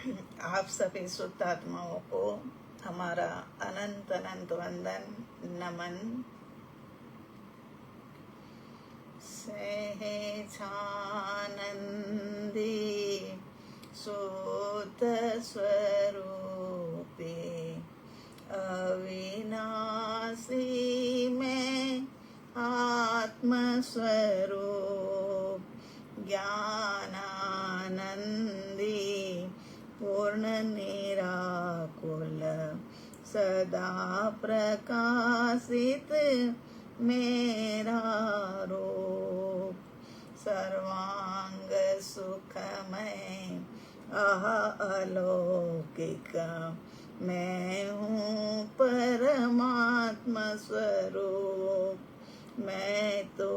आप सभी शुद्ध आत्माओं को हमारा अनंत अनंत वंदन नमन। सहजानंदी शुद्ध स्वरूपे अविनाशी में आत्मस्वरूप ज्ञानानंदी पूर्ण निराकुल सदा प्रकाशित मेरा रूप सर्वांग सुखमय अलौकिक मैं हूँ परमात्मा स्वरूप। मैं तो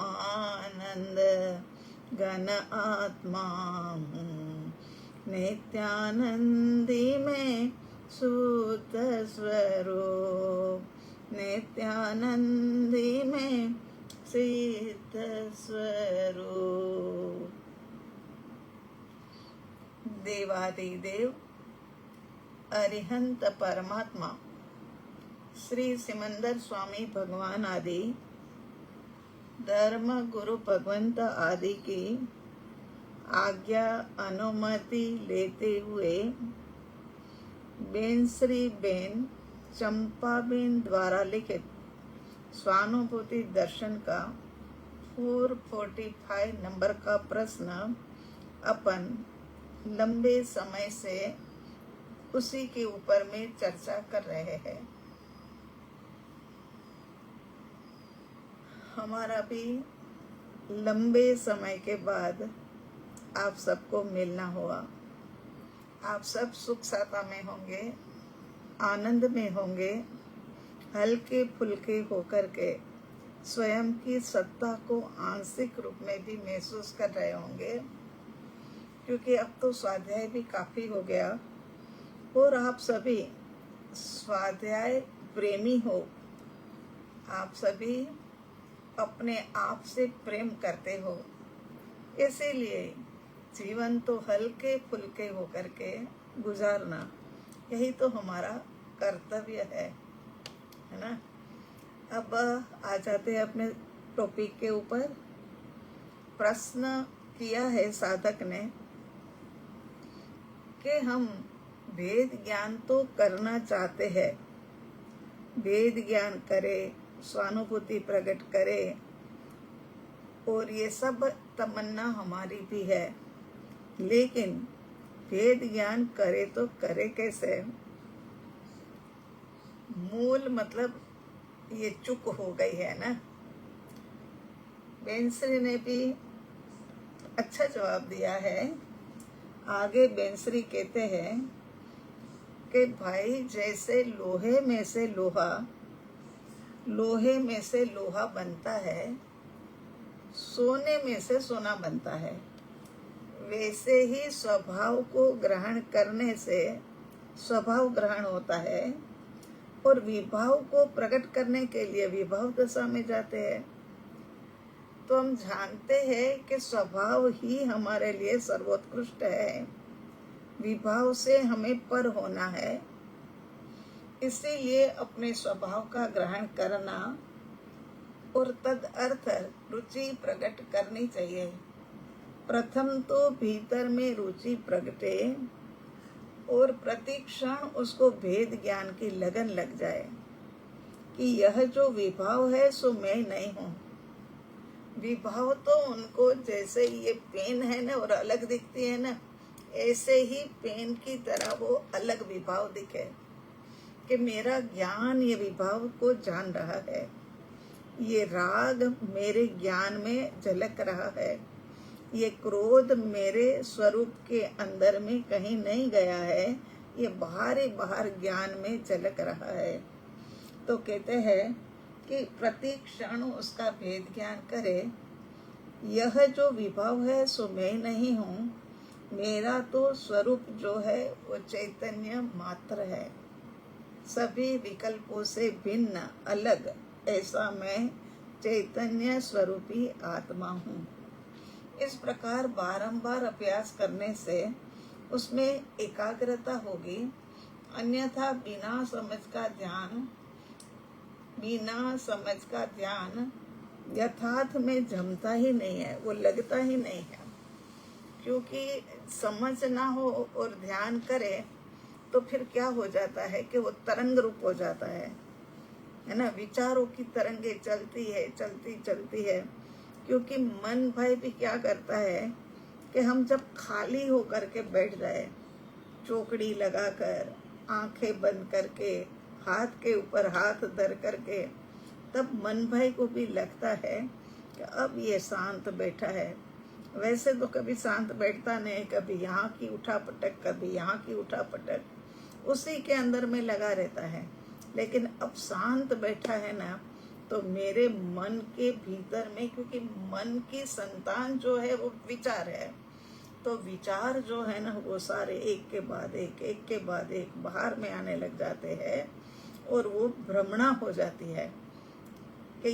आनंद घन आत्मा हूँ नित्यानंदी में शुद्ध स्वरूप नित्यानंदी में सिद्ध स्वरूप। देवादिदेव अरिहंत परमात्मा श्री सिमंदर स्वामी भगवान आदि धर्म गुरु भगवंत आदि की आज्ञा अनुमति लेते हुए बेन श्री बेन चंपाबेन द्वारा लिखित स्वानुभूति दर्शन का 445 नंबर का प्रश्न अपन लंबे समय से उसी के ऊपर में चर्चा कर रहे हैं। हमारा भी लंबे समय के बाद आप सबको मिलना हुआ। आप सब सुख साता में होंगे, आनंद में होंगे, हल्के फुल्के होकर के स्वयं की सत्ता को आंशिक रूप में भी महसूस कर रहे होंगे, क्योंकि अब तो स्वाध्याय भी काफी हो गया और आप सभी स्वाध्याय प्रेमी हो। आप सभी अपने आप से प्रेम करते हो, इसीलिए जीवन तो हल्के फुल्के होकर के गुजारना यही तो हमारा कर्तव्य है ना। अब आ जाते हैं अपने टॉपिक के ऊपर। प्रश्न किया है साधक ने कि हम वेद ज्ञान तो करना चाहते हैं, वेद ज्ञान करे, स्वानुभूति प्रकट करे और ये सब तमन्ना हमारी भी है, लेकिन वेद ज्ञान करे तो करे कैसे? मूल मतलब ये चुक हो गई है ना। बेंसरी ने भी अच्छा जवाब दिया है। आगे बेंसरी कहते हैं कि भाई जैसे लोहे में से लोहा बनता है, सोने में से सोना बनता है, वैसे ही स्वभाव को ग्रहण करने से स्वभाव ग्रहण होता है और विभाव को प्रकट करने के लिए विभाव दशा में जाते हैं। तो हम जानते हैं कि स्वभाव ही हमारे लिए सर्वोत्कृष्ट है, विभाव से हमें पर होना है। इसीलिए अपने स्वभाव का ग्रहण करना और तद अर्थ रुचि प्रकट करनी चाहिए। प्रथम तो भीतर में रुचि प्रगटे और प्रतिक्षण उसको भेद ज्ञान की लगन लग जाए कि यह जो विभाव है सो मैं नहीं हूँ। विभाव तो उनको जैसे ये पेन है ना और अलग दिखती है ना, ऐसे ही पेन की तरह वो अलग विभाव दिखे कि मेरा ज्ञान ये विभाव को जान रहा है, ये राग मेरे ज्ञान में झलक रहा है, ये क्रोध मेरे स्वरूप के अंदर में कहीं नहीं गया है, ये बाहर ही बाहर ज्ञान में झलक रहा है। तो कहते हैं कि प्रति क्षण उसका भेद ज्ञान करे। यह जो विभाव है सो मैं नहीं हूँ, मेरा तो स्वरूप जो है वो चैतन्य मात्र है, सभी विकल्पों से भिन्न अलग ऐसा मैं चैतन्य स्वरूपी आत्मा हूँ। इस प्रकार बारंबार अभ्यास करने से उसमें एकाग्रता होगी। अन्यथा बिना समझ का ध्यान यथार्थ में जमता ही नहीं है, वो लगता ही नहीं है। क्योंकि समझ ना हो और ध्यान करे तो फिर क्या हो जाता है कि वो तरंग रूप हो जाता है ना। विचारों की तरंगे चलती है। क्योंकि मन भाई भी क्या करता है कि हम जब खाली होकर के बैठ जाए, चौकड़ी लगाकर, आंखें बंद करके, हाथ के ऊपर हाथ धर करके, तब मन भाई को भी लगता है कि अब ये शांत बैठा है। वैसे तो कभी शांत बैठता नहीं, कभी यहाँ की उठापटक, कभी यहाँ की उठापटक, उसी के अंदर में लगा रहता है। लेकिन अब शांत बैठा है ना, तो मेरे मन के भीतर में, क्योंकि मन की संतान जो है वो विचार है, तो विचार जो है ना वो सारे एक के बाद एक बाहर में आने लग जाते हैं और वो भ्रमणा हो जाती है कि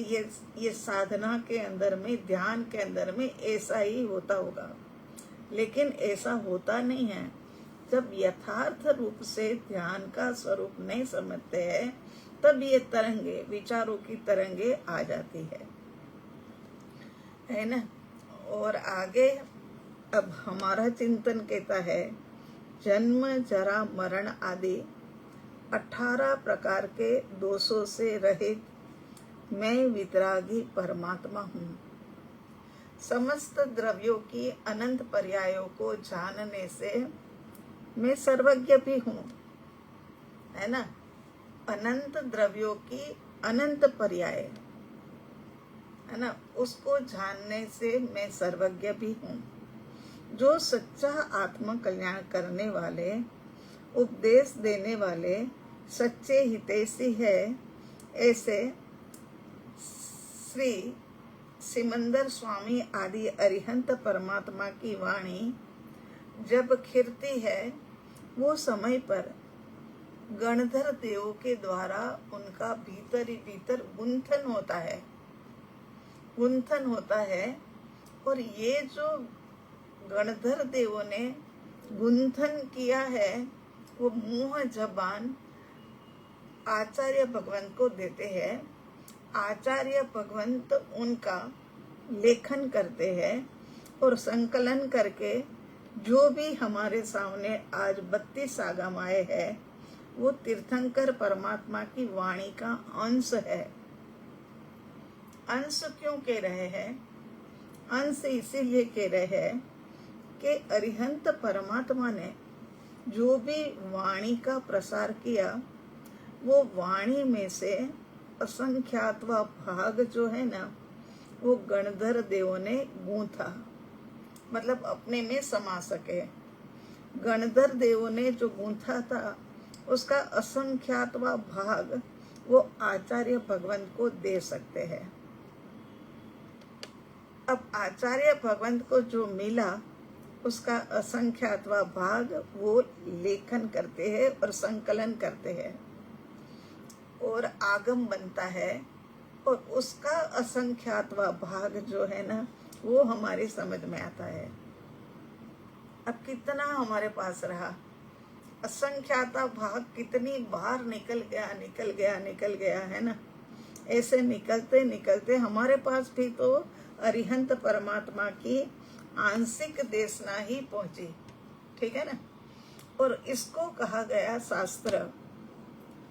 ये साधना के अंदर में, ध्यान के अंदर में ऐसा ही होता होगा। लेकिन ऐसा होता नहीं है। जब यथार्थ रूप से ध्यान का स्वरूप नहीं समझते हैं, तब ये तरंगे, विचारों की तरंगे आ जाती है ना। और आगे अब हमारा चिंतन कहता है, जन्म जरा मरण आदि 18 प्रकार के दोषों से रहित मैं वितरागी परमात्मा हूँ। समस्त द्रव्यों की अनंत पर्यायों को जानने से मैं सर्वज्ञ भी हूँ, है ना। अनंत द्रव्यों की अनंत पर्याय, है ना, उसको जानने से मैं सर्वज्ञ भी हूँ। जो सच्चा आत्म कल्याण करने वाले, उपदेश देने वाले सच्चे हितैषी है, ऐसे श्री सिमंदर स्वामी आदि अरिहंत परमात्मा की वाणी जब खिरती है, वो समय पर गणधर देवों के द्वारा उनका भीतर ही भीतर गुंथन होता है। और ये जो गणधर देवों ने गुंथन किया है, वो मुंह जबान आचार्य भगवंत को देते हैं। आचार्य भगवंत उनका लेखन करते हैं और संकलन करके जो भी हमारे सामने आज 32 आगम आए हैं, वो तीर्थंकर परमात्मा की वाणी का अंश है। अंश क्यों कह रहे हैं? अंश इसीलिए कह रहे हैं कि अरिहंत परमात्मा ने जो भी वाणी का प्रसार किया, वो वाणी में से असंख्यातवा भाग जो है ना, वो गणधर देवों ने गूंथा, मतलब अपने में समा सके। गणधर देवों ने जो गूंथा था, उसका असंख्यातवा भाग वो आचार्य भगवंत को दे सकते हैं। अब आचार्य भगवंत को जो मिला, उसका असंख्यातवा भाग वो लेखन करते हैं और संकलन करते हैं और आगम बनता है, और उसका असंख्यातवा भाग जो है ना, वो हमारी समझ में आता है। अब कितना हमारे पास रहा, असंख्याता भाग कितनी बार निकल गया है ना। ऐसे निकलते निकलते हमारे पास भी तो अरिहंत परमात्मा की आंशिक देशना ही पहुंची, ठीक है ना। और इसको कहा गया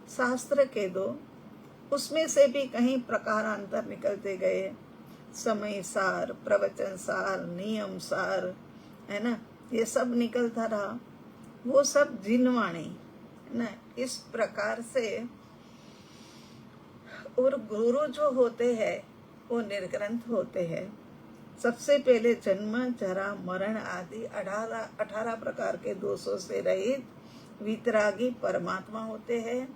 शास्त्र के दो, उसमें से भी कहीं प्रकारांतर निकलते गए। समय सार, प्रवचन सार, नियम सार, है ना, ये सब निकलता रहा। वो सब जिनवाणी, है ना, इस प्रकार से। और गुरु जो होते हैं वो निर्ग्रंथ होते हैं। सबसे पहले जन्म जरा मरण आदि 18 प्रकार के दोषों से रहित वितरागी परमात्मा होते हैं।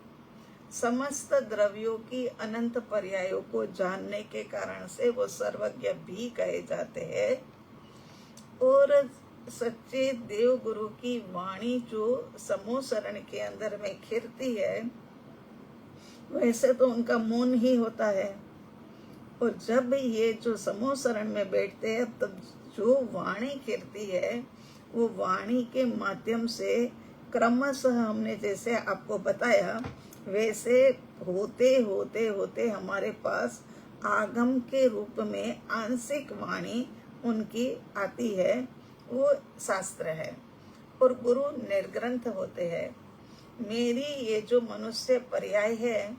समस्त द्रव्यों की अनंत पर्यायों को जानने के कारण से वो सर्वज्ञ भी कहे जाते हैं। और सच्चे देव गुरु की वाणी जो समूह शरण के अंदर में खिरती है, वैसे तो उनका मौन ही होता है। और जब ये जो समूह शरण में बैठते हैं, तब जो वाणी खिरती है, वो वाणी के माध्यम से क्रमशः हमने जैसे आपको बताया वैसे होते होते होते हमारे पास आगम के रूप में आंशिक वाणी उनकी आती है, वो शास्त्र है। और गुरु निर्ग्रंथ होते हैं। मेरी ये जो मनुष्य पर्याय है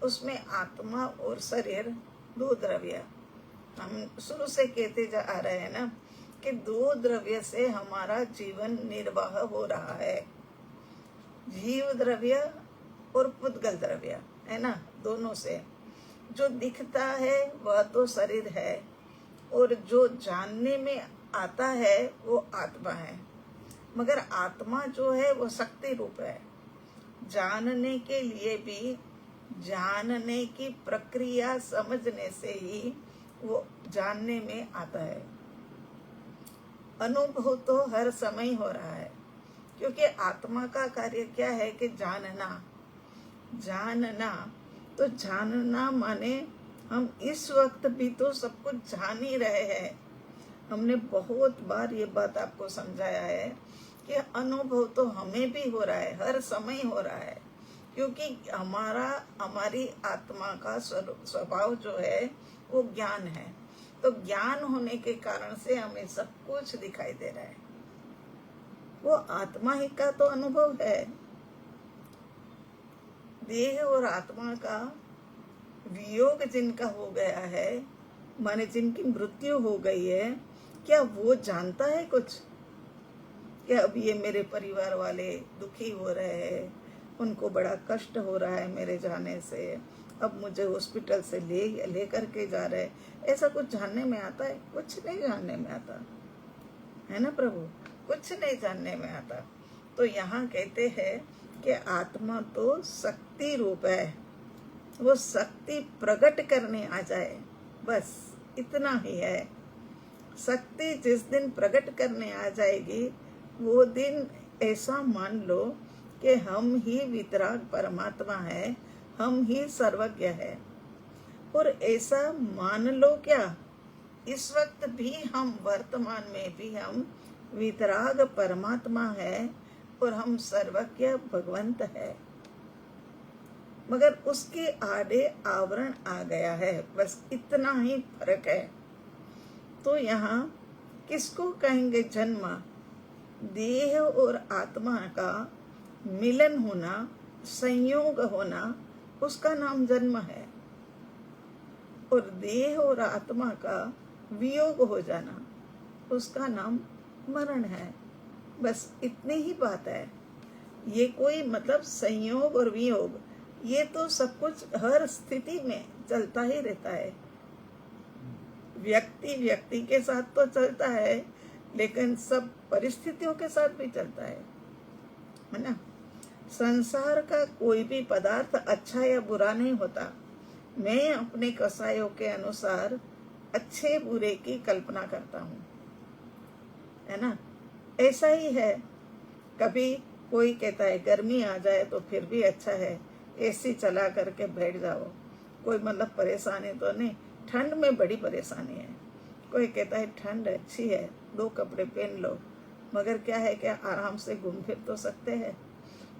उसमें आत्मा और शरीर दो द्रव्य, हम शुरू से कहते जा रहे हैं ना कि दो द्रव्य से हमारा जीवन निर्वाह हो रहा है, जीव द्रव्य और पुद्गल द्रव्य, है ना। दोनों से जो दिखता है वह तो शरीर है, और जो जानने में आता है वो आत्मा है। मगर आत्मा जो है वो शक्ति रूप है। जानने के लिए भी जानने की प्रक्रिया समझने से ही वो जानने में आता है। अनुभव तो हर समय हो रहा है, क्योंकि आत्मा का कार्य क्या है कि जानना। जानना तो जानना माने हम इस वक्त भी तो सब कुछ जान ही रहे हैं। हमने बहुत बार ये बात आपको समझाया है कि अनुभव तो हमें भी हो रहा है, हर समय हो रहा है, क्योंकि हमारी आत्मा का स्वभाव जो है वो ज्ञान है। तो ज्ञान होने के कारण से हमें सब कुछ दिखाई दे रहा है, वो आत्मा ही का तो अनुभव है। देह और आत्मा का वियोग जिनका हो गया है, माने जिनकी मृत्यु हो गई है, क्या वो जानता है कुछ? क्या अब ये मेरे परिवार वाले दुखी हो रहे हैं, उनको बड़ा कष्ट हो रहा है मेरे जाने से, अब मुझे हॉस्पिटल से ले करके जा रहे, ऐसा कुछ जानने में आता है? कुछ नहीं जानने में आता है ना प्रभु, कुछ नहीं जानने में आता। तो यहाँ कहते हैं कि आत्मा तो शक्ति रूप है, वो शक्ति प्रकट करने आ जाए, बस इतना ही है। शक्ति जिस दिन प्रकट करने आ जाएगी वो दिन ऐसा मान लो कि हम ही वितराग परमात्मा है, हम ही सर्वज्ञ है। और ऐसा मान लो क्या, इस वक्त भी हम वर्तमान में भी हम वितराग परमात्मा है और हम सर्वज्ञ भगवंत है, मगर उसके आड़े आवरण आ गया है, बस इतना ही फर्क है। तो यहाँ किसको कहेंगे जन्म? देह और आत्मा का मिलन होना, संयोग होना, उसका नाम जन्म है। और देह और आत्मा का वियोग हो जाना, उसका नाम मरण है। बस इतनी ही बात है। ये कोई मतलब संयोग और वियोग, ये तो सब कुछ हर स्थिति में चलता ही रहता है। व्यक्ति के साथ तो चलता है, लेकिन सब परिस्थितियों के साथ भी चलता है ना। संसार का कोई भी पदार्थ अच्छा या बुरा नहीं होता। मैं अपने कसायों के अनुसार अच्छे बुरे की कल्पना करता हूँ, है ना। ऐसा ही है। कभी कोई कहता है गर्मी आ जाए तो फिर भी अच्छा है, एसी चला करके बैठ जाओ, कोई मतलब परेशानी तो नहीं। ठंड में बड़ी परेशानी है। कोई कहता है ठंड अच्छी है, 2 कपड़े पहन लो, मगर क्या है क्या आराम से घूम फिर तो सकते हैं।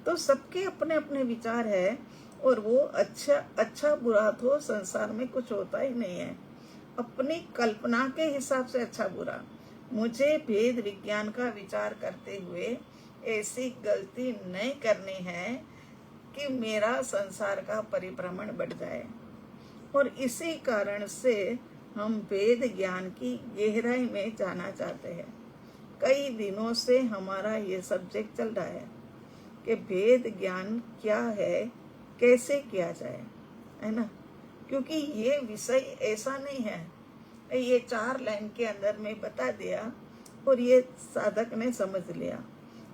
तो सबके अपने अपने विचार है, और वो अच्छा बुरा तो संसार में कुछ होता ही नहीं है। अपनी कल्पना के हिसाब से अच्छा बुरा। मुझे भेद विज्ञान का विचार करते हुए ऐसी गलती नहीं करनी है कि मेरा संसार का परिभ्रमण बढ़ जाए। और इसी कारण से हम वेद ज्ञान की गहराई में जाना चाहते हैं। कई दिनों से हमारा ये सब्जेक्ट चल रहा है कि वेद ज्ञान क्या है, कैसे किया जाए, है ना। क्योंकि ये विषय ऐसा नहीं है, ये 4 लाइन के अंदर में बता दिया और ये साधक ने समझ लिया।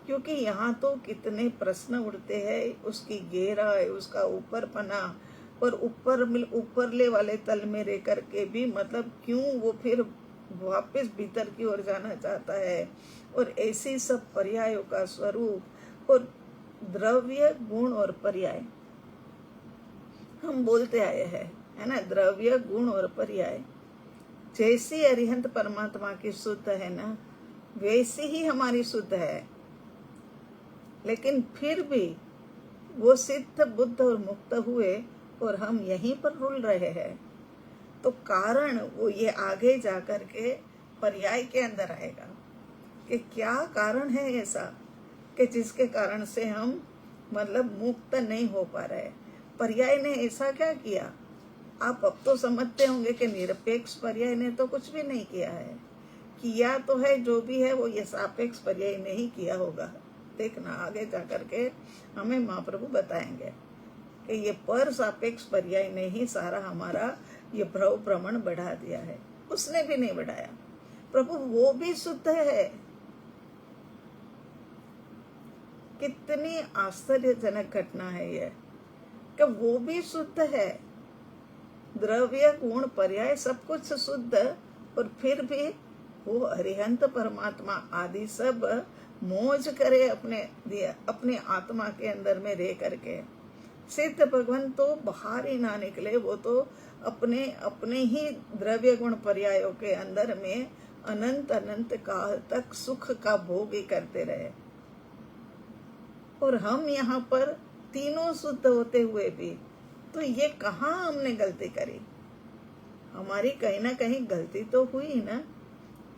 क्योंकि यहाँ तो कितने प्रश्न उठते हैं, उसकी गहराई, उसका ऊपरपना, और ऊपरले वाले तल में रह करके भी मतलब क्यों वो फिर वापस भीतर की ओर जाना चाहता है, और ऐसी सब पर्यायों का स्वरूप और द्रव्य गुण और पर्याय हम बोलते आए हैं, है ना। द्रव्य गुण और पर्याय जैसी अरिहंत परमात्मा की शुद्ध है ना, वैसी ही हमारी शुद्ध है, लेकिन फिर भी वो सिद्ध बुद्ध और मुक्त हुए और हम यहीं पर रुल रहे हैं। तो कारण वो ये आगे जाकर के पर्याय के अंदर आएगा कि क्या कारण है ऐसा कि जिसके कारण से हम मतलब मुक्त नहीं हो पा रहे। पर्याय ने ऐसा क्या किया? आप अब तो समझते होंगे कि निरपेक्ष पर्याय ने तो कुछ भी नहीं किया है। किया तो है, जो भी है वो ये सापेक्ष पर्याय ने ही किया होगा। देखना आगे जाकर के हमें महाप्रभु बताएंगे कि ये पर सापेक्ष पर्याय ने ही सारा हमारा ये भ्रव भ्रमण बढ़ा दिया है। उसने भी नहीं बढ़ाया। प्रभु वो भी शुद्ध है। कितनी आश्चर्यजनक घटना है ये कि वो भी शुद्ध है। द्रव्य गुण पर्याय सब कुछ शुद्ध, और फिर भी वो अरिहंत परमात्मा आदि सब मौज करे अपने आत्मा के अंदर में रह करके। सिद्ध भगवान तो बाहर ही ना निकले, वो तो अपने ही द्रव्य गुण पर्यायों के अंदर में अनंत अनंत काल तक सुख का भोग ही करते रहे। और हम यहाँ पर तीनों शुद्ध होते हुए भी, तो ये कहाँ हमने गलती करी? हमारी कहीं ना कहीं गलती तो हुई ना,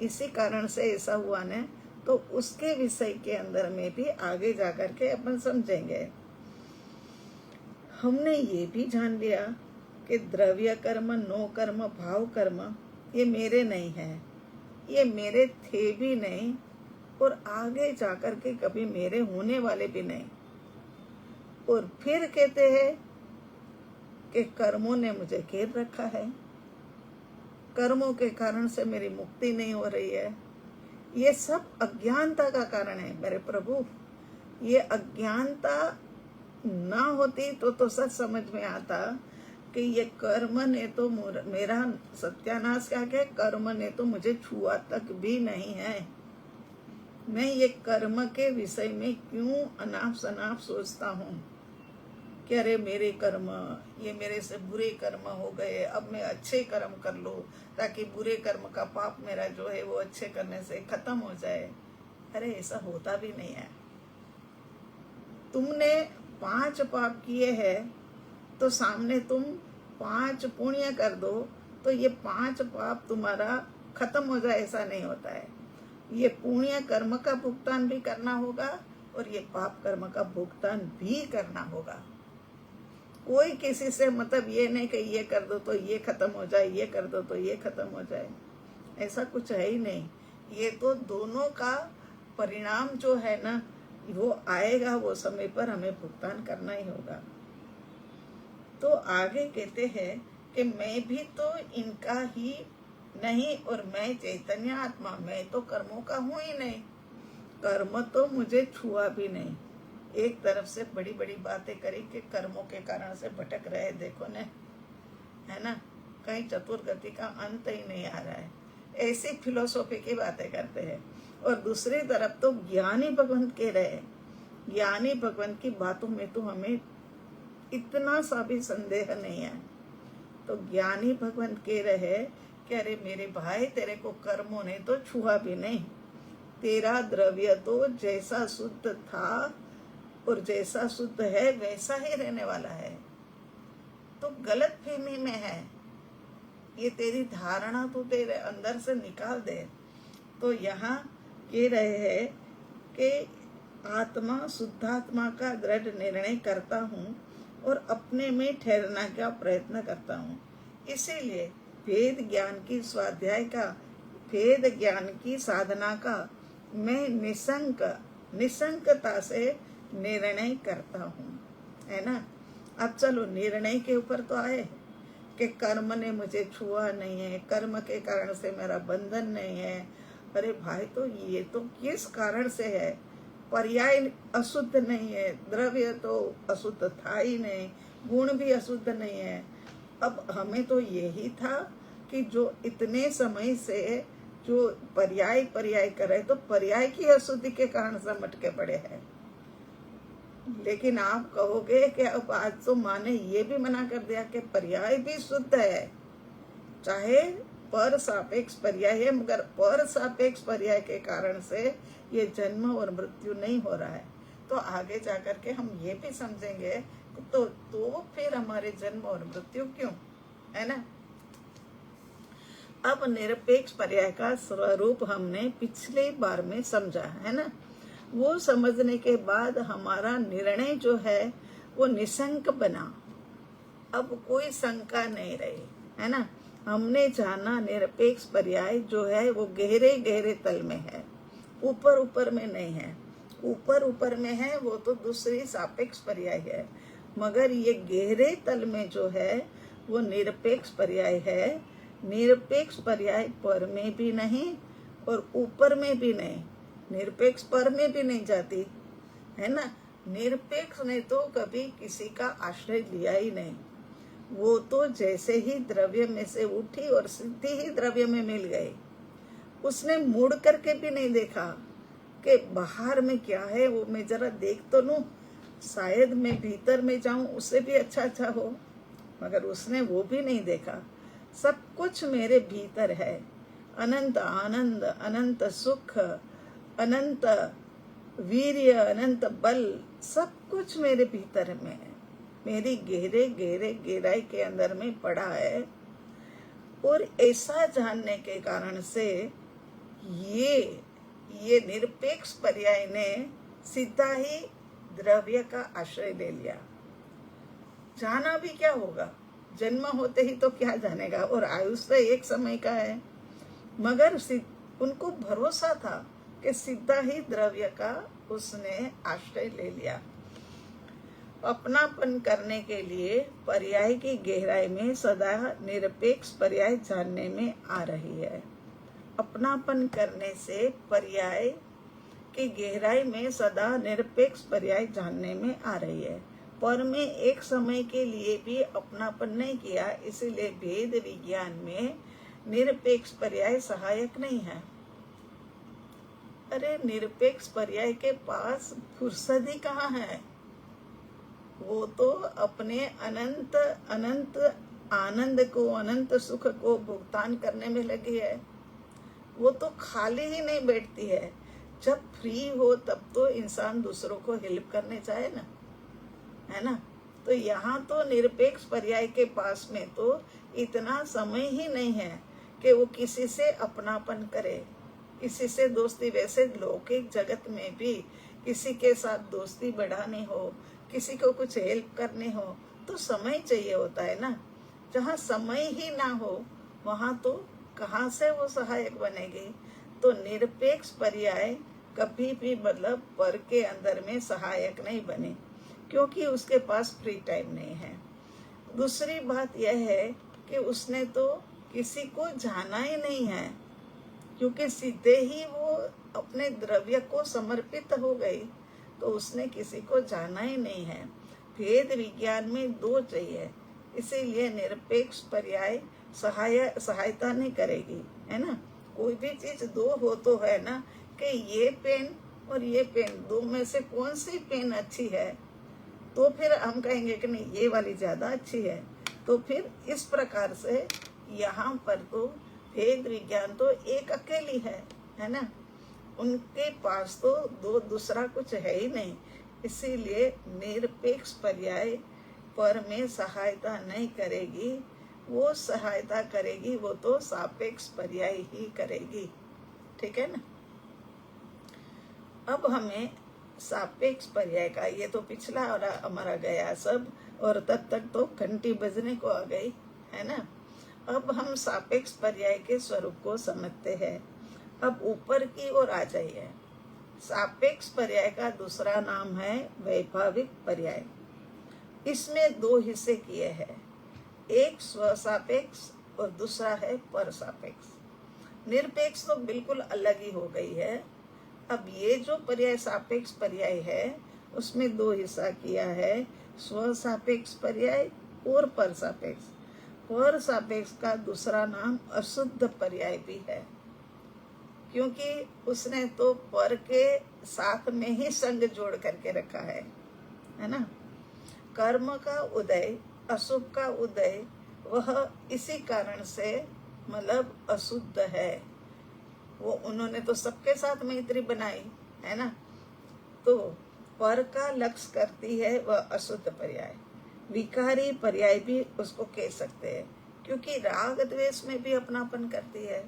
इसी कारण से ऐसा हुआ ना। तो उसके विषय के अंदर में भी आगे जाकर के अपन समझेंगे। हमने ये भी जान लिया कि द्रव्य कर्म, नो कर्म, भाव कर्म ये मेरे नहीं है, ये मेरे थे भी नहीं, और आगे जाकर के कभी मेरे होने वाले भी नहीं। और फिर कहते हैं कि कर्मों ने मुझे घेर रखा है, कर्मों के कारण से मेरी मुक्ति नहीं हो रही है। ये सब अज्ञानता का कारण है मेरे प्रभु। ये अज्ञानता ना होती तो सच समझ में आता कि ये कर्म ने तो मेरा सत्यानाश क्या क्या, कर्म ने तो मुझे छुआ तक भी नहीं है। मैं ये कर्म के विषय में क्यों अनाप शनाप सोचता हूँ कि अरे मेरे कर्म, ये मेरे से बुरे कर्म हो गए, अब मैं अच्छे कर्म कर लूं ताकि बुरे कर्म का पाप मेरा जो है वो अच्छे करने से खत्म हो जाए। अरे ऐसा होता भी नहीं है। तुमने 5 पाप किए हैं तो सामने तुम 5 पुण्य कर दो तो ये 5 पाप तुम्हारा खत्म हो जाए, ऐसा नहीं होता है। ये पुण्य कर्म का भुगतान भी करना होगा और ये पाप कर्म का भुगतान भी करना होगा। कोई किसी से मतलब ये नहीं कि ये कर दो तो ये खत्म हो जाए, ये कर दो तो ये खत्म हो जाए, ऐसा कुछ है ही नहीं। ये तो दोनों का परिणाम जो है ना वो आएगा, वो समय पर हमें भुगतान करना ही होगा। तो आगे कहते हैं कि मैं भी तो इनका ही नहीं, और मैं चैतन्य आत्मा, मैं तो कर्मों का हूं ही नहीं, कर्म तो मुझे छुआ भी नहीं। एक तरफ से बड़ी बड़ी बातें करी कि कर्मों के कारण से भटक रहे, देखो ने, है ना, कहीं चतुर्गति का अंत ही नहीं आ रहा है, ऐसी फिलोसॉफी की बातें करते हैं। और दूसरी तरफ तो ज्ञानी भगवंत कह रहे, ज्ञानी भगवंत की बातों में तो हमें इतना सा भी संदेह नहीं है। तो ज्ञानी भगवंत कह रहे कि अरे मेरे भाई, तेरे को कर्मों ने तो छुआ भी नहीं, तेरा द्रव्य तो जैसा शुद्ध था और जैसा शुद्ध है वैसा ही रहने वाला है। तो गलत फहमी में है, ये तेरी धारणा तो तेरे अंदर से निकाल दे। तो यहाँ कह रहे हैं कि आत्मा, शुद्धात्मा का दृढ़ निर्णय करता हूँ और अपने में ठहरना का प्रयत्न करता हूँ। इसीलिए भेद ज्ञान की स्वाध्याय का, भेद ज्ञान की साधना का मैं निशंकता से निर्णय करता हूँ, है ना। अब चलो निर्णय के ऊपर तो आए कि कर्म ने मुझे छुआ नहीं है, कर्म के कारण से मेरा बंधन नहीं है। अरे भाई, तो ये तो किस कारण से है? पर्याय अशुद्ध नहीं है, द्रव्य तो अशुद्ध था ही नहीं, गुण भी अशुद्ध नहीं है। अब हमें तो यही था कि जो इतने समय से जो पर्याय करे, तो पर्याय की अशुद्धि के कारण से मटके पड़े हैं। लेकिन आप कहोगे कि अब आज तो माँ ने ये भी मना कर दिया कि पर्याय भी शुद्ध है, चाहे पर सापेक्ष पर्याय है, मगर पर सापेक्ष पर्याय के कारण से ये जन्म और मृत्यु नहीं हो रहा है। तो आगे जाकर के हम ये भी समझेंगे तो फिर हमारे जन्म और मृत्यु क्यों, है ना। अब निरपेक्ष पर्याय का स्वरूप हमने पिछले बार में समझा है ना। वो समझने के बाद हमारा निर्णय जो है वो निशंक बना, अब कोई शंका नहीं रही, है ना। हमने जाना निरपेक्ष पर्याय जो है वो गहरे गहरे तल में है, ऊपर ऊपर में नहीं है। ऊपर ऊपर में है वो तो दूसरी सापेक्ष पर्याय है, मगर ये गहरे तल में जो है वो निरपेक्ष पर्याय है। निरपेक्ष पर्याय पर में भी नहीं और ऊपर में भी नहीं, निरपेक्ष पर में भी नहीं जाती, है ना। निरपेक्ष ने तो कभी किसी का आश्रय लिया ही नहीं, वो तो जैसे ही द्रव्य में से उठी और सीधी ही द्रव्य में मिल गई। उसने मुड़ करके भी नहीं देखा कि बाहर में क्या है, वो मैं जरा देख तो लूं, शायद मैं भीतर में जाऊं उससे भी अच्छा हो, मगर उसने वो भी नहीं देखा। सब कुछ मेरे भीतर है, अनंत आनंद, अनंत सुख, अनंत वीर्य, अनंत बल, सब कुछ मेरे भीतर में है, मेरी गहरे गहरे गहराई के अंदर में पड़ा है। और ऐसा जानने के कारण से ये निरपेक्ष पर्याय ने सीधा ही द्रव्य का आश्रय ले लिया। जाना भी क्या होगा, जन्म होते ही तो क्या जानेगा, और आयुष्य एक समय का है, मगर उनको भरोसा था कि सीधा ही द्रव्य का उसने आश्रय ले लिया। अपनापन करने के लिए पर्याय की गहराई में सदा निरपेक्ष पर्याय जानने में आ रही है। अपनापन करने से पर्याय की गहराई में सदा निरपेक्ष पर्याय जानने में आ रही है। पर में एक समय के लिए भी अपनापन नहीं किया, इसलिए भेद विज्ञान में निरपेक्ष पर्याय सहायक नहीं है। अरे निरपेक्ष पर्याय के पास फुर्सत ही कहाँ है, वो तो अपने अनंत अनंत आनंद को, अनंत सुख को भुगतान करने में लगी है। वो तो खाली ही नहीं बैठती है, जब फ्री हो तब तो इंसान दूसरों को हेल्प करने चाहे ना, है ना। तो यहाँ तो निरपेक्ष पर्याय के पास में तो इतना समय ही नहीं है कि वो किसी से अपनापन करे, किसी से दोस्ती। वैसे लौकिक जगत में भी किसी के साथ दोस्ती बढ़ानी हो, किसी को कुछ हेल्प करनी हो तो समय चाहिए होता है ना। जहाँ समय ही ना हो वहाँ तो कहाँ से वो सहायक बनेगी। तो निरपेक्ष पर्याय कभी भी मतलब पर के अंदर में सहायक नहीं बने, क्योंकि उसके पास फ्री टाइम नहीं है। दूसरी बात यह है कि उसने तो किसी को जाना ही नहीं है, क्योंकि सीधे ही वो अपने द्रव्य को समर्पित हो गई, तो उसने किसी को जाना ही नहीं है। भेद विज्ञान में दो चाहिए, इसीलिए निरपेक्ष पर्याय सहायता नहीं करेगी, है ना। कोई भी चीज दो हो तो है ना, कि ये पेन और ये पेन, दो में से कौन सी पेन अच्छी है, तो फिर हम कहेंगे कि नहीं ये वाली ज्यादा अच्छी है। तो फिर इस प्रकार से यहाँ पर तो भेद विज्ञान तो एक अकेली है ना, उनके पास तो दो दूसरा कुछ है ही नहीं। इसीलिए निरपेक्ष पर्याय पर में सहायता नहीं करेगी, वो सहायता करेगी वो तो सापेक्ष पर्याय ही करेगी, ठीक है ना। अब हमें सापेक्ष पर्याय का, ये तो पिछला और हमारा गया सब, और तब तक तो घंटी बजने को आ गई, है ना। अब हम सापेक्ष पर्याय के स्वरूप को समझते हैं। अब ऊपर की ओर आ जाइए। सापेक्ष पर्याय का दूसरा नाम है वैभाविक पर्याय। इसमें दो हिस्से किए हैं, एक स्वसापेक्ष और दूसरा है पर सापेक्ष। निरपेक्ष तो बिल्कुल अलग ही हो गई है। अब ये जो पर्याय सापेक्ष पर्याय है उसमें दो हिस्सा किया है, स्वसापेक्ष पर्याय और पर सापेक्ष। पर सापेक्ष का दूसरा नाम अशुद्ध पर्याय भी है, क्योंकि उसने तो पर के साथ में ही संग जोड़ करके रखा है ना। कर्म का उदय, अशुभ का उदय, वह इसी कारण से मतलब अशुद्ध है। वो उन्होंने तो सबके साथ मैत्री बनाई है ना। तो पर का लक्ष्य करती है वह अशुद्ध पर्याय। विकारी पर्याय भी उसको कह सकते हैं, क्योंकि राग द्वेष में भी अपनापन करती है।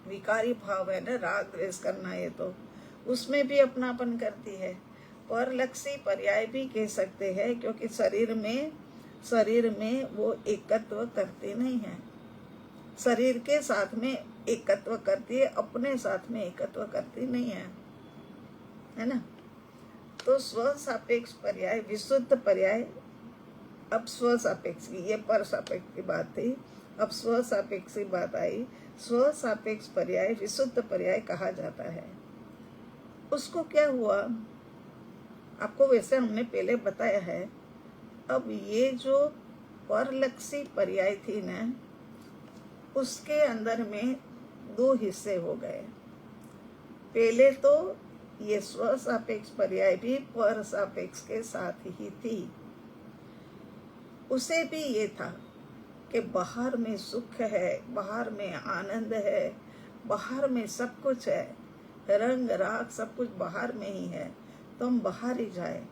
विकारी भाव है ना, राग द्वेष करना, ये तो उसमें भी अपनापन करती है। परलक्षी पर्याय भी कह सकते हैं, क्योंकि शरीर में वो एकत्व करती नहीं है। शरीर के साथ में एकत्व करती है, अपने साथ में एकत्व करती नहीं है ना। तो स्व सापेक्ष पर्याय विशुद्ध पर्याय। अब स्व सापेक्ष की, ये पर सापेक्ष की बात थी, अब स्व सापेक्ष की बात आई। स्व सापेक्ष पर्याय विशुद्ध पर्याय कहा जाता है। उसको क्या हुआ, आपको वैसे हमने पहले बताया है। अब ये जो परलक्षी पर्याय थी ना, उसके अंदर में दो हिस्से हो गए। पहले तो ये स्व सापेक्ष पर्याय भी पर सापेक्ष के साथ ही थी। उसे भी ये था कि बाहर में सुख है, बाहर में आनंद है, बाहर में सब कुछ है, रंग राग सब कुछ बाहर में ही है, तो हम बाहर ही जाए।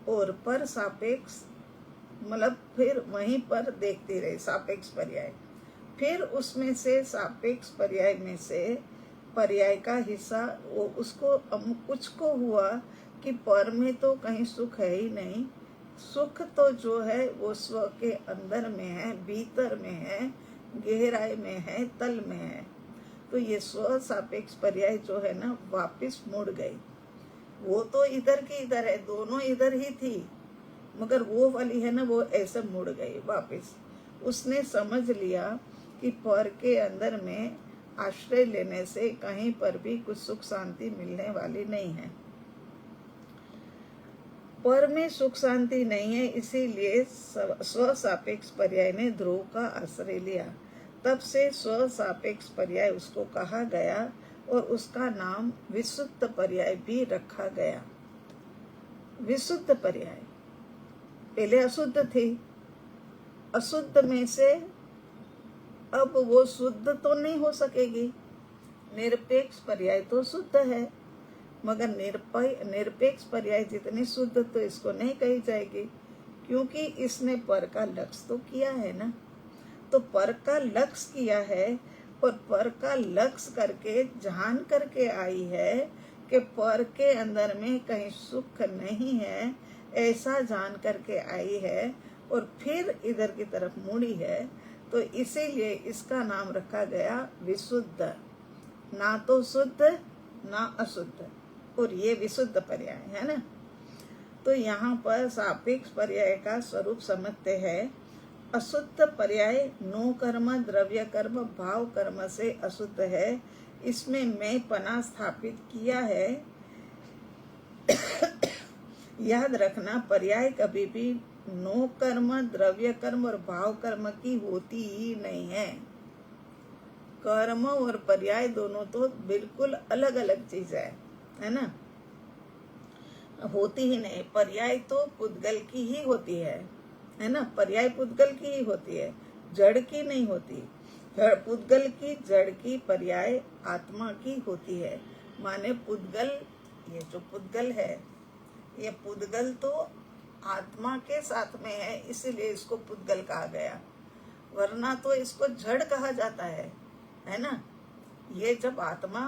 और पर सापेक्ष मतलब फिर वहीं पर देखते रहे सापेक्ष पर्याय। फिर उसमें से सापेक्ष पर्याय में से पर्याय का हिस्सा वो उसको कुछ को हुआ कि पर में तो कहीं सुख है ही नहीं। सुख तो जो है वो स्व के अंदर में है, भीतर में है, गहराई में है, तल में है। तो ये स्व सापेक्ष पर्याय जो है ना, वापस मुड़ गई। वो तो इधर की इधर है, दोनों इधर ही थी, मगर वो वाली है ना, वो ऐसे मुड़ गई वापस। उसने समझ लिया कि पर के अंदर में आश्रय लेने से कहीं पर भी कुछ सुख शांति मिलने वाली नहीं है। पर में सुख शांति नहीं है, इसीलिए स्व सापेक्ष पर्याय ने ध्रुव का आश्रय लिया। तब से स्व सापेक्ष पर्याय उसको कहा गया और उसका नाम विशुद्ध पर्याय भी रखा गया। विशुद्ध पर्याय पहले अशुद्ध थी, अशुद्ध में से अब वो शुद्ध तो नहीं हो सकेगी। निरपेक्ष पर्याय तो शुद्ध है, मगर निरपेक्ष पर्याय जितनी शुद्ध तो इसको नहीं कही जाएगी, क्योंकि इसने पर का लक्ष्य तो किया है ना। तो पर का लक्ष्य किया है और पर का लक्ष्य करके जान करके आई है कि पर के अंदर में कहीं सुख नहीं है, ऐसा जान करके आई है और फिर इधर की तरफ मुड़ी है। तो इसीलिए इसका नाम रखा गया विशुद्ध, ना तो शुद्ध ना अशुद्ध, और ये विशुद्ध पर्याय है ना। तो यहाँ पर सापेक्ष पर्याय का स्वरूप समझते हैं। अशुद्ध पर्याय नो कर्म, द्रव्य कर्म, भाव कर्म से अशुद्ध है। इसमें मैं पना स्थापित किया है। याद रखना, पर्याय कभी भी नो कर्म, द्रव्य कर्म और भाव कर्म की होती ही नहीं है। कर्म और पर्याय दोनों तो बिल्कुल अलग अलग चीज है ना। होती ही नहीं, पर्याय तो पुद्गल की ही होती है ना। पर्याय पुद्गल की ही होती है, जड़ की नहीं होती। पुद्गल की, जड़ की, पर्याय आत्मा की होती है। माने पुद्गल, ये जो पुद्गल है, ये पुद्गल तो आत्मा के साथ में है, इसीलिए इसको पुद्गल कहा गया, वरना तो इसको जड़ कहा जाता है ना। ये जब आत्मा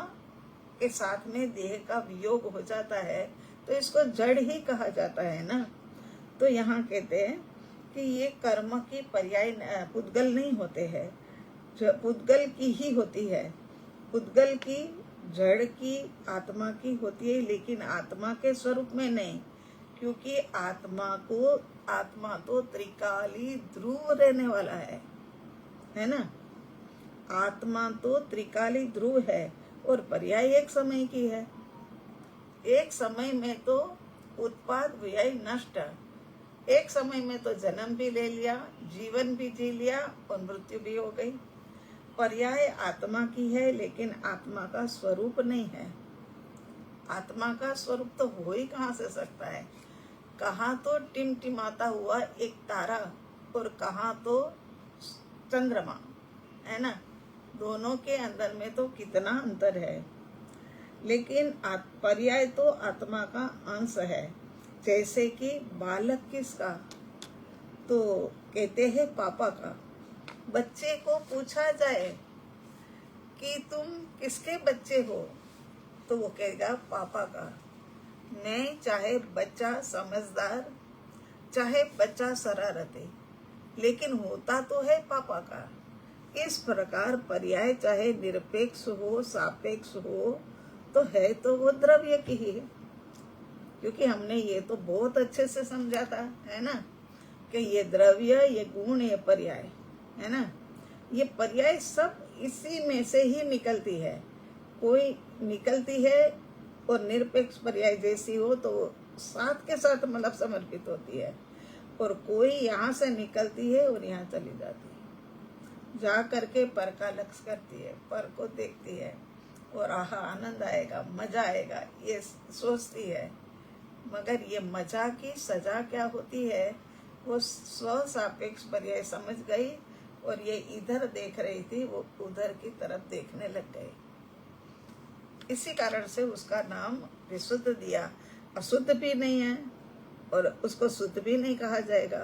के साथ में देह का वियोग हो जाता है तो इसको जड़ ही कहा जाता है ना। तो यहाँ कहते हैं कि ये कर्म की पर्याय पुद्गल नहीं होते हैं, पुद्गल की ही होती है। पुद्गल की, जड़ की, आत्मा की होती है, लेकिन आत्मा के स्वरूप में नहीं, क्योंकि आत्मा तो त्रिकाली ध्रुव रहने वाला है ना। आत्मा तो त्रिकाली ध्रुव है और पर्याय एक समय की है। एक समय में तो उत्पाद व्यय नष्ट, एक समय में तो जन्म भी ले लिया, जीवन भी जी लिया और मृत्यु भी हो गई। पर्याय आत्मा की है, लेकिन आत्मा का स्वरूप नहीं है। आत्मा का स्वरूप तो हो ही कहाँ से सकता है। कहाँ तो टिमटिमाता हुआ एक तारा और कहाँ तो चंद्रमा, है ना। दोनों के अंदर में तो कितना अंतर है, लेकिन पर्याय तो आत्मा का अंश है। जैसे कि बालक किसका, तो कहते हैं पापा का। बच्चे को पूछा जाए कि तुम किसके बच्चे हो, तो वो कहेगा पापा का। नहीं, चाहे बच्चा समझदार, चाहे बच्चा शरारती, लेकिन होता तो है पापा का। इस प्रकार पर्याय चाहे निरपेक्ष हो, सापेक्ष हो, तो है तो वो द्रव्य की ही है। क्योंकि हमने ये तो बहुत अच्छे से समझा था, है ना, कि ये द्रव्य, ये गुण, ये पर्याय, है ना। ये पर्याय सब इसी में से ही निकलती है। कोई निकलती है और निरपेक्ष पर्याय जैसी हो तो साथ के साथ मतलब समर्पित होती है, और कोई यहाँ से निकलती है और यहाँ चली जाती है, जा करके पर का लक्ष्य करती है, पर को देखती है और आहा आनंद आएगा, मजा आएगा, ये सोचती है। मगर ये मजा की सजा क्या होती है, वो स्व सापेक्ष पर्याय समझ गई और ये इधर देख रही थी, वो उधर की तरफ देखने लग गई। इसी कारण से उसका नाम विशुद्ध दिया। अशुद्ध भी नहीं है और उसको शुद्ध भी नहीं कहा जाएगा,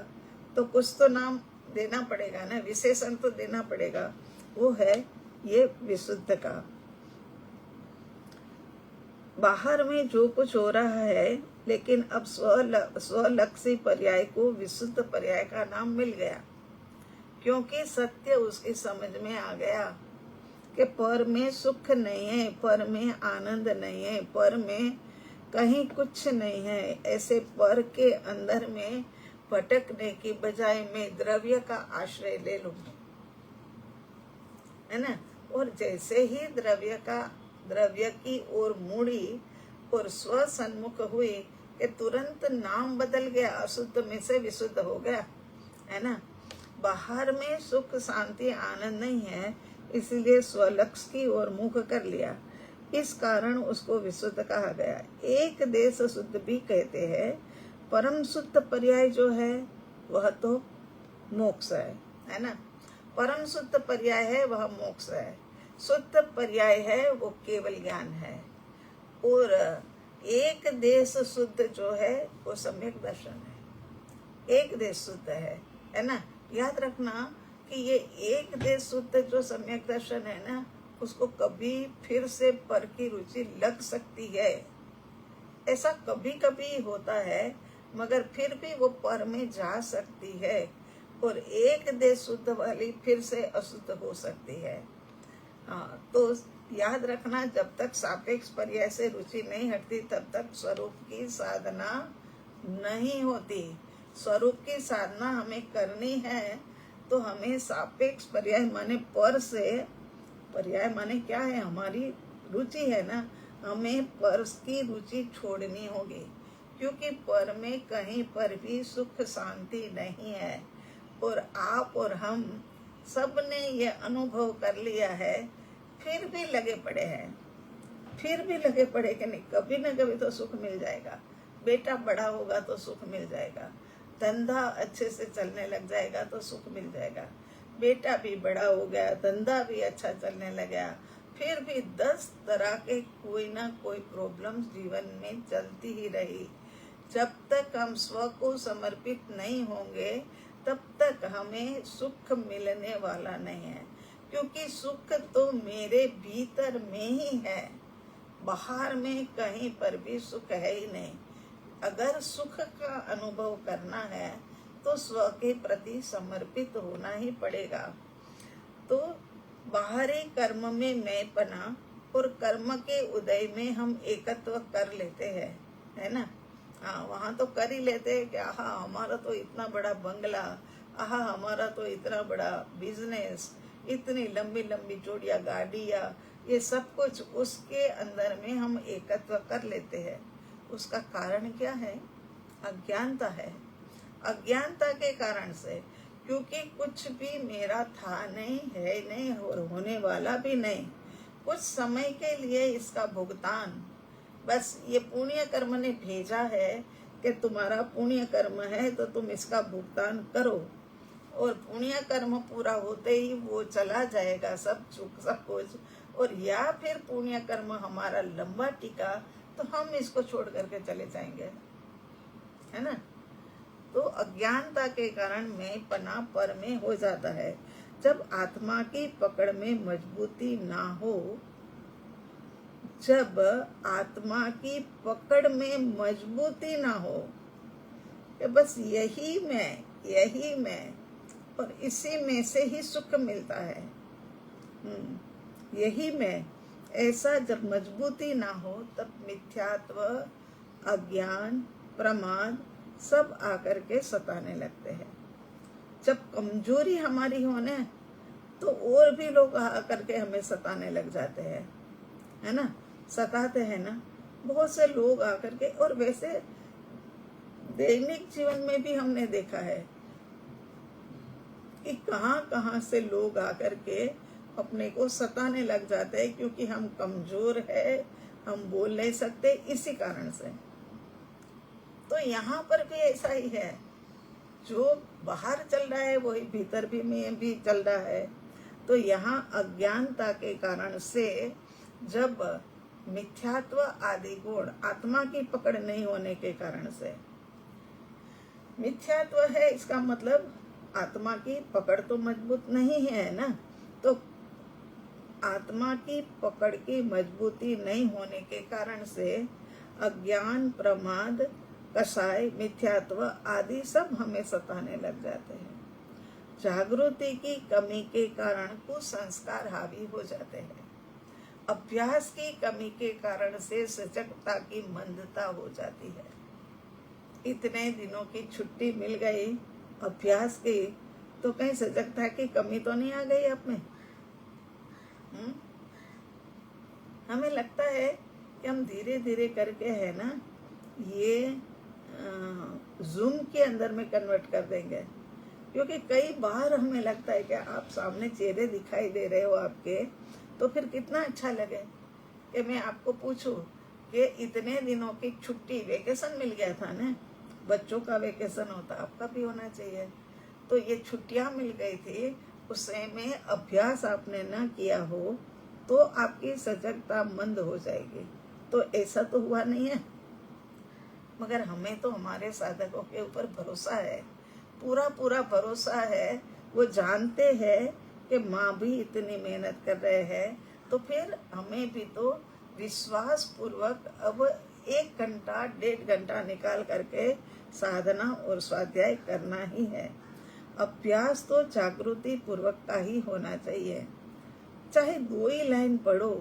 तो कुछ तो नाम देना पड़ेगा ना, विशेषण तो देना पड़ेगा। वो है ये विशुद्ध का। बाहर में जो कुछ हो रहा है, लेकिन अब स्वलक्षी पर्याय को विशुद्ध पर्याय का नाम मिल गया, क्योंकि सत्य उसकी समझ में आ गया कि पर में सुख नहीं है, पर में आनंद नहीं है, पर में कहीं कुछ नहीं है। ऐसे पर के अंदर में भटकने की बजाय मैं द्रव्य का आश्रय ले लूं, है ना। और जैसे ही द्रव्य की ओर मुड़ी और स्व सन्मुख हुई कि तुरंत नाम बदल गया, अशुद्ध में से विशुद्ध हो गया, है ना। बाहर में सुख शांति आनंद नहीं है, इसलिए स्वलक्ष्य की ओर मुख कर लिया, इस कारण उसको विशुद्ध कहा गया। एक देश शुद्ध भी कहते हैं। परम शुद्ध पर्याय जो है वह तो मोक्ष है ना। परम शुद्ध पर्याय है वह मोक्ष है। शुद्ध पर्याय है वो केवल ज्ञान है। और एक देश शुद्ध जो है वो सम्यक दर्शन है। एक देश शुद्ध है ना। याद रखना कि ये एक देश शुद्ध जो सम्यक दर्शन है ना, उसको कभी फिर से पर की रुचि लग सकती है। ऐसा कभी कभी होता है, मगर फिर भी वो पर में जा सकती है, और एक देश शुद्ध वाली फिर से अशुद्ध हो सकती है। हाँ, तो याद रखना, जब तक सापेक्ष पर्याय से रुचि नहीं हटती तब तक स्वरूप की साधना नहीं होती। स्वरूप की साधना हमें करनी है तो हमें सापेक्ष पर्याय माने पर से, पर्याय माने क्या है, हमारी रुचि है ना, हमें पर की रुचि छोड़नी होगी, क्योंकि पर में कहीं पर भी सुख शांति नहीं है। और आप और हम सब ने ये अनुभव कर लिया है, फिर भी लगे पड़े हैं, फिर भी लगे पड़े कि नहीं, कभी न कभी तो सुख मिल जाएगा। बेटा बड़ा होगा तो सुख मिल जाएगा, धंधा अच्छे से चलने लग जाएगा तो सुख मिल जाएगा। बेटा भी बड़ा हो गया, धंधा भी अच्छा चलने लगा, फिर भी 10 तरह के कोई ना कोई प्रॉब्लम जीवन में चलती ही रही। जब तक हम स्व को समर्पित नहीं होंगे तब तक हमें सुख मिलने वाला नहीं है, क्योंकि सुख तो मेरे भीतर में ही है, बाहर में कहीं पर भी सुख है ही नहीं। अगर सुख का अनुभव करना है तो स्व के प्रति समर्पित होना ही पड़ेगा। तो बाहरी कर्म में मैंपना और कर्म के उदय में हम एकत्व कर लेते हैं, है ना। हाँ, वहाँ तो कर ही लेते हैं कि आहा हमारा तो इतना बड़ा बंगला, आहा हमारा तो इतना बड़ा बिजनेस, इतनी लंबी लंबी चौड़िया गाड़ियाँ, ये सब कुछ उसके अंदर में हम एकत्व कर लेते हैं। उसका कारण क्या है? अज्ञानता है। अज्ञानता के कारण से, क्योंकि कुछ भी मेरा था नहीं, है नहीं और होने वाला भी नहीं। कुछ समय के लिए इसका भुगतान, बस ये पुण्य कर्म ने भेजा है कि तुम्हारा पुण्य कर्म है तो तुम इसका भुगतान करो। और पुण्य कर्म पूरा होते ही वो चला जाएगा सब कुछ, और या फिर पुण्य कर्म हमारा लंबा टिका तो हम इसको छोड़ करके चले जाएंगे, है ना। तो अज्ञानता के कारण मैं पना पर में हो जाता है। जब आत्मा की पकड़ में मजबूती ना हो, जब आत्मा की पकड़ में मजबूती ना हो कि बस यही मैं और इसी में से ही सुख मिलता है, यही मैं, ऐसा जब मजबूती ना हो तब मिथ्यात्व, अज्ञान, प्रमाद सब आकर के सताने लगते हैं। जब कमजोरी हमारी हो ना तो और भी लोग आकर के हमें सताने लग जाते हैं, है ना, सताते हैं ना बहुत से लोग आकर के। और वैसे दैनिक जीवन में भी हमने देखा है कि कहाँ से लोग आकर के अपने को सताने लग जाते हैं, क्योंकि हम कमजोर है, हम बोल नहीं सकते, इसी कारण से। तो यहाँ पर भी ऐसा ही है, जो बाहर चल रहा है वही भीतर भी में भी चल रहा है। तो यहाँ अज्ञानता के कारण से जब मिथ्यात्व आदि गुण आत्मा की पकड़ नहीं होने के कारण से, मिथ्यात्व है इसका मतलब आत्मा की पकड़ तो मजबूत नहीं है ना, तो आत्मा की पकड़ की मजबूती नहीं होने के कारण से अज्ञान, प्रमाद, कसाय, मिथ्यात्व आदि सब हमें सताने लग जाते हैं। जागृति की कमी के कारण कुसंस्कार हावी हो जाते हैं। अभ्यास की कमी के कारण से सजगता की मंदता हो जाती है। इतने दिनों की छुट्टी मिल गई अभ्यास की, तो कहीं सजगता की कमी तो नहीं आ गई आप में? हमें लगता है कि हम धीरे धीरे करके है ना ये जूम के अंदर में कन्वर्ट कर देंगे, क्योंकि कई बार हमें लगता है कि आप सामने चेहरे दिखाई दे रहे हो आपके, तो फिर कितना अच्छा लगे कि मैं आपको पूछूं कि इतने दिनों की छुट्टी, वेकेशन मिल गया था ना, बच्चों का वेकेशन होता, आपका भी होना चाहिए, तो ये छुट्टियां मिल गई थी, उसमें अभ्यास आपने ना किया हो तो आपकी सजगता मंद हो जाएगी। तो ऐसा तो हुआ नहीं है, मगर हमें तो हमारे साधकों के ऊपर भरोसा है, पूरा भरोसा है। वो जानते हैं कि माँ भी इतनी मेहनत कर रहे हैं, तो फिर हमें भी तो विश्वास पूर्वक अब 1 घंटा 1.5 घंटा निकाल करके साधना और स्वाध्याय करना ही है। अभ्यास तो जागृति पूर्वक का ही होना चाहिए। चाहे 2 ही लाइन पढ़ो,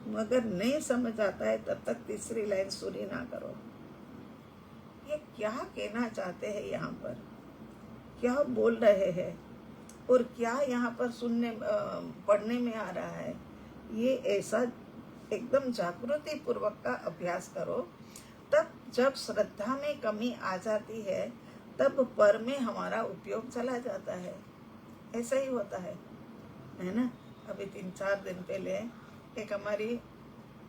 मगर नहीं समझ आता है तब तक तीसरी लाइन सुनी ना करो। ये क्या कहना चाहते हैं यहाँ पर, क्या बोल रहे हैं और क्या यहाँ पर सुनने पढ़ने में आ रहा है, ये ऐसा एकदम जागृति पूर्वक का अभ्यास करो। तब जब श्रद्धा में कमी आ जाती है तब पर में हमारा उपयोग चला जाता है। ऐसा ही होता है ना। अभी 3-4 दिन पहले एक हमारी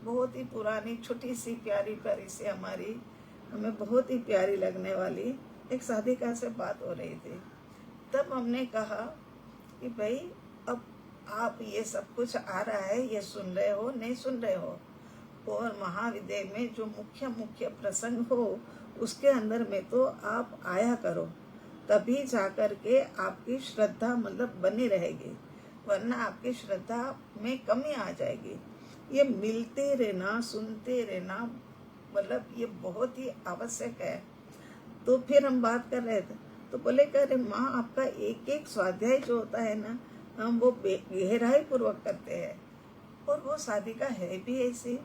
बहुत ही पुरानी छोटी सी प्यारी से हमें बहुत ही प्यारी लगने वाली एक साधिका से बात हो रही थी। तब हमने कहा कि भाई अब आप ये सब कुछ आ रहा है, ये सुन रहे हो नहीं सुन रहे हो, और महाविद्या में जो मुख्य प्रसंग हो उसके अंदर में तो आप आया करो, तभी जाकर के आपकी श्रद्धा मतलब बनी रहेगी, वरना आपकी श्रद्धा में कमी आ जाएगी। ये मिलते रहना, सुनते रहना मतलब ये बहुत ही आवश्यक है। तो फिर हम बात कर रहे थे, तो बोले कह रहे माँ आपका एक स्वाध्याय जो होता है ना, हम वो गहराई पूर्वक करते हैं, और वो साधिका है भी ऐसी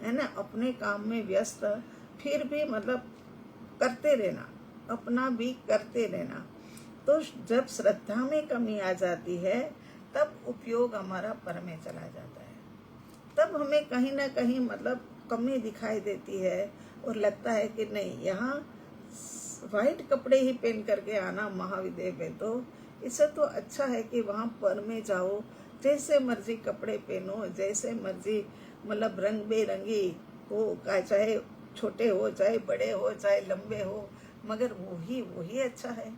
है ना, अपने काम में व्यस्त, फिर भी मतलब करते रहना, अपना भी करते रहना। तो जब श्रद्धा में कमी आ जाती है तब उपयोग हमारा पर में चला जाता है, तब हमें कहीं ना कहीं मतलब कमी दिखाई देती है और लगता है कि नहीं, यहाँ वाइट कपड़े ही पहन करके आना महाविद्या में, तो इससे तो अच्छा है कि वहाँ पर में जाओ, जैसे मर्जी कपड़े पहनो, जैसे मर्जी मतलब रंग बेरंगी हो, चाहे छोटे हो चाहे बड़े हो चाहे लंबे हो, मगर वही अच्छा है।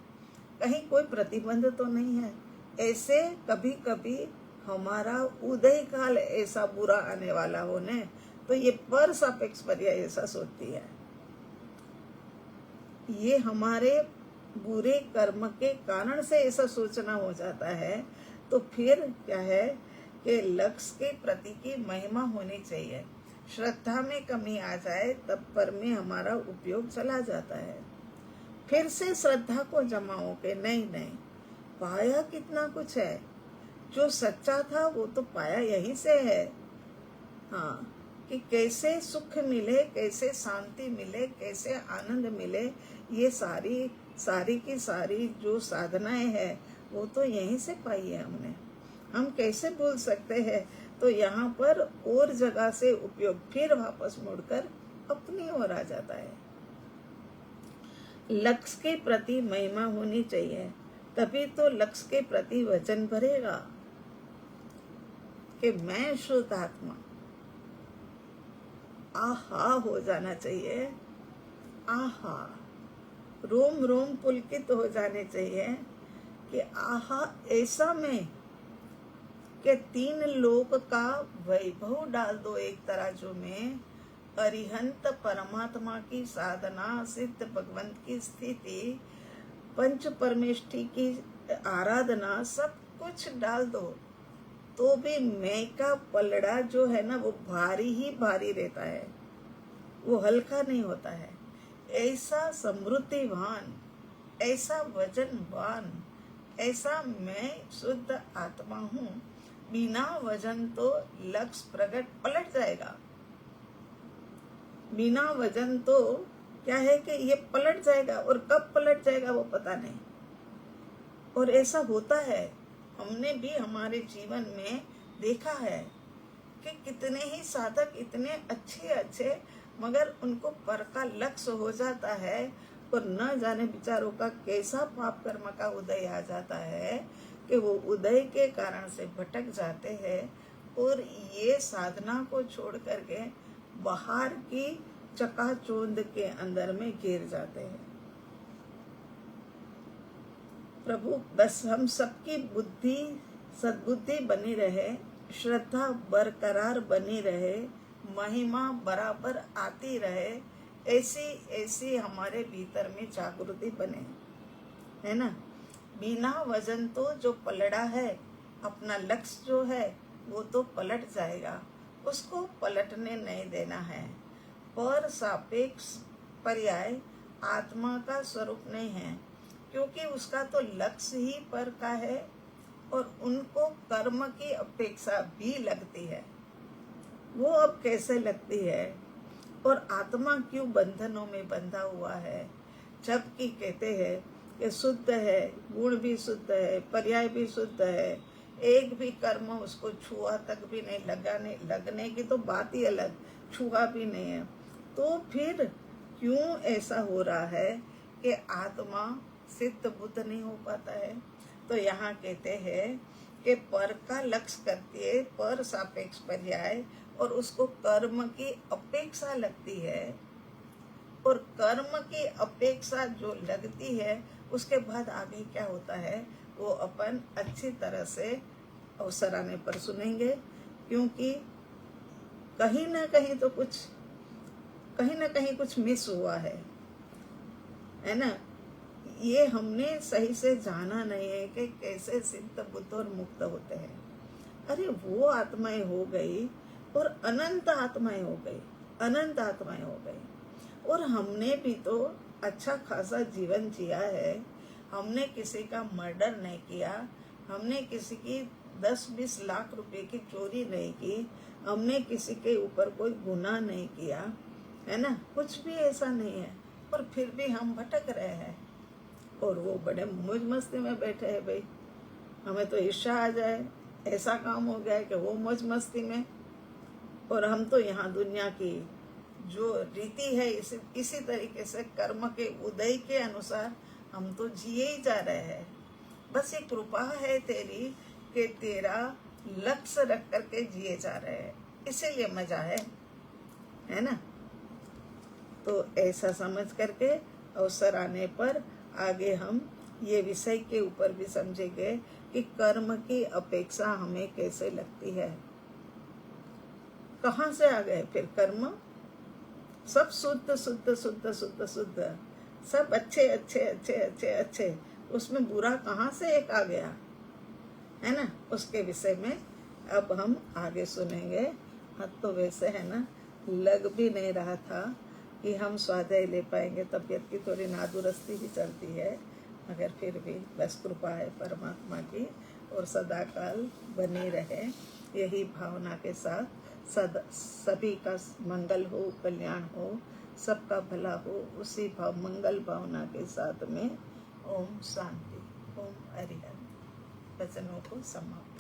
कहीं कोई प्रतिबंध तो नहीं है। ऐसे कभी कभी हमारा उदय काल ऐसा बुरा आने वाला हो ने, तो ये पर सापेक्ष पर्याय ऐसा सोचती है। ये हमारे बुरे कर्म के कारण से ऐसा सोचना हो जाता है। तो फिर क्या है कि लक्ष्य के प्रति की महिमा होनी चाहिए। श्रद्धा में कमी आ जाए तब पर में हमारा उपयोग चला जाता है। फिर से श्रद्धा को जमाओ के नहीं पाया कितना कुछ है, जो सच्चा था वो तो पाया यहीं से है। हाँ, कि कैसे सुख मिले, कैसे शांति मिले, कैसे आनंद मिले, ये सारी की सारी जो साधनाएं हैं वो तो यहीं से पाई है हमने। हम कैसे भूल सकते हैं? तो यहाँ पर और जगह से उपयोग फिर वापस मुड़कर अपनी ओर आ जाता है। लक्ष्य के प्रति महिमा होनी चाहिए, तभी तो लक्ष्य के प्रति वचन भरेगा कि मैं शुद्ध आत्मा। आहा हो जाना चाहिए, आहा, रोम रोम पुलकित हो जाने चाहिए कि आहा ऐसा में कि 3 लोक का वैभव डाल दो एक तराजू में। अरिहंत परमात्मा की साधना, सिद्ध भगवंत की स्थिति, पंच परमेष्टि की आराधना, सब कुछ डाल दो तो भी मैं का पलड़ा जो है ना वो भारी ही भारी रहता है, वो हल्का नहीं होता है। ऐसा समृद्धिवान, ऐसा वजनवान, ऐसा मैं शुद्ध आत्मा हूँ। बिना वजन तो लक्ष्य प्रकट पलट जाएगा। बिना वजन तो क्या है कि ये पलट जाएगा, और कब पलट जाएगा वो पता नहीं। और ऐसा होता है, हमने भी हमारे जीवन में देखा है कि कितने ही साधक इतने अच्छे मगर उनको पर का लक्ष्य हो जाता है और न जाने बेचारों का कैसा पाप कर्म का उदय आ जाता है कि वो उदय के कारण से भटक जाते हैं और ये साधना को छोड़ करके बाहर की चकाचौंध के अंदर में गिर जाते हैं। प्रभु बस हम सबकी बुद्धि सद्बुद्धि बनी रहे, श्रद्धा बरकरार बनी रहे, महिमा बराबर आती रहे, ऐसी हमारे भीतर में जागृति बने, है ना। बिना वजन तो जो पलड़ा है, अपना लक्ष्य जो है वो तो पलट जाएगा, उसको पलटने नहीं देना है। पर सापेक्ष पर्याय आत्मा का स्वरूप नहीं है, क्योंकि उसका तो लक्ष्य ही पर का है और उनको कर्म की अपेक्षा भी लगती है। वो अब कैसे लगती है? और आत्मा क्यों बंधनों में बंधा हुआ है, जबकि कहते हैं कि शुद्ध है, गुण भी शुद्ध है, पर्याय भी शुद्ध है, एक भी कर्म उसको छुआ तक भी नहीं, लगने की तो बात ही अलग, छुआ भी नहीं है। तो फिर क्यों ऐसा हो रहा है कि आत्मा सिद्ध बुद्ध नहीं हो पाता है? तो यहाँ कहते हैं कि पर का लक्ष्य करती है, पर सापेक्ष पर्याय, और उसको कर्म की अपेक्षा लगती है, और कर्म की अपेक्षा जो लगती है उसके बाद आगे क्या होता है वो अपन अच्छी तरह से अवसर आने पर सुनेंगे, क्योंकि कहीं ना कहीं कुछ मिस हुआ है ना। ये हमने सही से जाना नहीं है कि कैसे सिद्ध बुद्ध और मुक्त होते हैं। अरे वो आत्माएं हो गई और अनंत आत्माएं हो गई, अनंत आत्माएं हो गई, और हमने भी तो अच्छा खासा जीवन जिया है। हमने किसी का मर्डर नहीं किया, हमने किसी की 10-20 लाख रुपए की चोरी नहीं की, हमने किसी के ऊपर कोई गुनाह नहीं किया, है ना, कुछ भी ऐसा नहीं है। और फिर भी हम भटक रहे हैं और वो बड़े मौज मस्ती में बैठे हैं। भाई हमें तो ईर्ष्या आ जाए, ऐसा काम हो गया है कि वो मौज मस्ती में, और हम तो यहाँ दुनिया की जो रीति है इसी तरीके से कर्म के उदय के अनुसार हम तो जिए ही जा रहे हैं। बस एक कृपा है तेरी कि तेरा लक्ष्य रख करके जिए जा रहे हैं, इसीलिए मजा है ना। तो ऐसा समझ करके अवसर आने पर आगे हम ये विषय के ऊपर भी समझेंगे कि कर्म की अपेक्षा हमें कैसे लगती है। कहाँ से आ गए फिर कर्म? सब शुद्ध शुद्ध शुद्ध शुद्ध शुद्ध, सब अच्छे अच्छे अच्छे अच्छे अच्छे, उसमें बुरा कहाँ से एक आ गया, है ना? उसके विषय में अब हम आगे सुनेंगे। हाँ, तो वैसे है ना, लग भी नहीं रहा था कि हम स्वाध्याय ले पाएंगे, तबीयत की थोड़ी नादुरुस्ती ही चलती है, मगर फिर भी बस कृपा है परमात्मा की, और सदाकाल बनी रहे यही भावना के साथ। सभी का मंगल हो, कल्याण हो, सबका भला हो, उसी मंगल भावना के साथ में ओम शांति, ओम हरिहर। वचनों को समाप्त।